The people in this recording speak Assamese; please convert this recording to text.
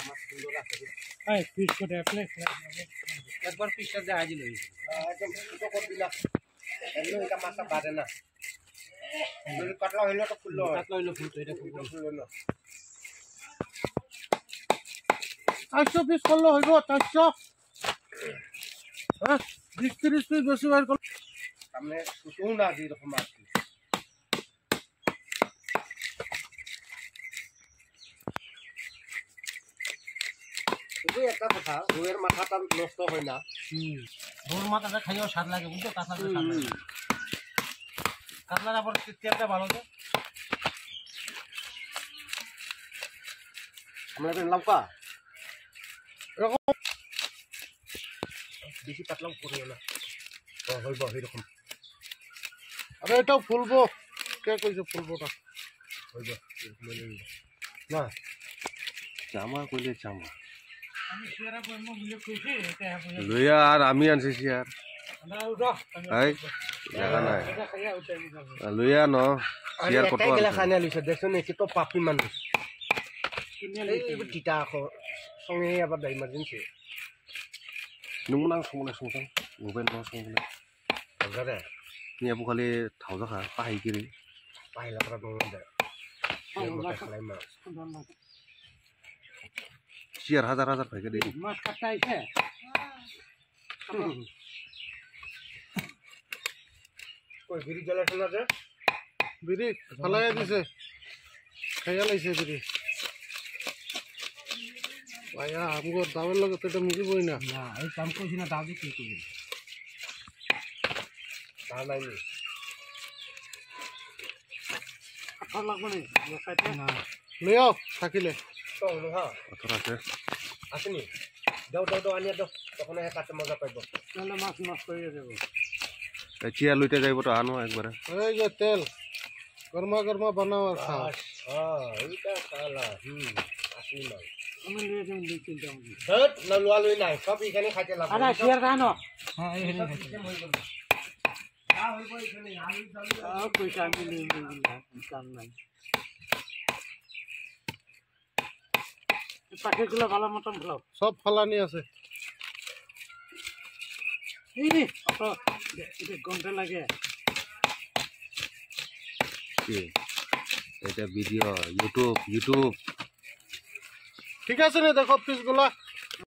মাছ সুন্দর আছে এই পিস করে প্লেট একবার পিসটা দেখাই দিল একদম ছোট করে দিলা এমনি এটা মাছটা বাড়ে না যদি কাটলা হইলো তো ফুললো কাটলা হইলো ফুলতো এটা ফুললো না 400 পিস করলে হইব 400 হ্যাঁ 20-30 পিস বেশি বাইর করলে সামনে শুটুও না যেরকম মাছ শুধু একটা কথা রুইয়ের মাথাটা নষ্ট হয় না রুইয়ের মাথাটা খাইও স্বাদ লাগে বুঝছো কাঁচা স্বাদ লাগে কাতলার আবার তেলটা ভালো তো আমরা তো লঙ্কা এরকম বেশি পাতলাম করিও না হইব এরকম আরে এটাও ফুলবো কে কইছে ফুলবোটা হইব না জামা কইলে জামা আমি শেয়ার করব বলে কইছি এটা লইয়া আর আমি আনছি শেয়ার এই জায়গা নাই এটা খাইয়া উঠাই নিবা লইয়া ন শেয়ার একটা কত গেলা আছে খানা লিছে দেখছো নে তো পাপি মানুষ কিনে এই টিটা আখো সঙ্গে আবার ইমার্জেন্সি नोंमोन आं संनाय संसां नुबाय नङा संनाय जादे नियाबो खालि थाव जाखा बाहायगिरि बाहायलाफ्रा दङ दे खालामो सियार हाजार हाजार फायखा दे মাছ কাটা আইছে কই বিড়ি জ্বালাছ না যে বিড়ি ফালাইয়া দিছে খাইয়া লাইছে বিড়ি ভাইয়া আমগো দামের লগে তো এটা মিলিবই না না এই কাম কইছি না দাদি কি কইবি তা নাই নি কাটা লাগবে না লইও থাকিলে তো হ্যাঁ অতর আছে আসেনি দাও দাও দাও আনিয়া দাও তখন কাটতে মজা পাইব তাহলে মাছ নষ্ট হয়ে যাবে চিয়ার লইতে যাইব তো আনো একবারে এই যে তেল গরমা গরমা বানাও আর খাও হ্যাঁ এইটা খালা আসি না আমি নিয়ে যাই দুই তিনটা মুরগি হট না লুয়া লই নাই সব এখানে খাইতে লাভ আরে শেয়ার খানো হ্যাঁ এখানে পয়সা আমি নিয়ে কাম নাই পাখিগুলো ভালো মতন ফেলাও সব ফালানি আছে ঘন্টা লাগে কি এটা ভিডিও ইউটিউব ঠিক আছে না দেখো পিসগুলা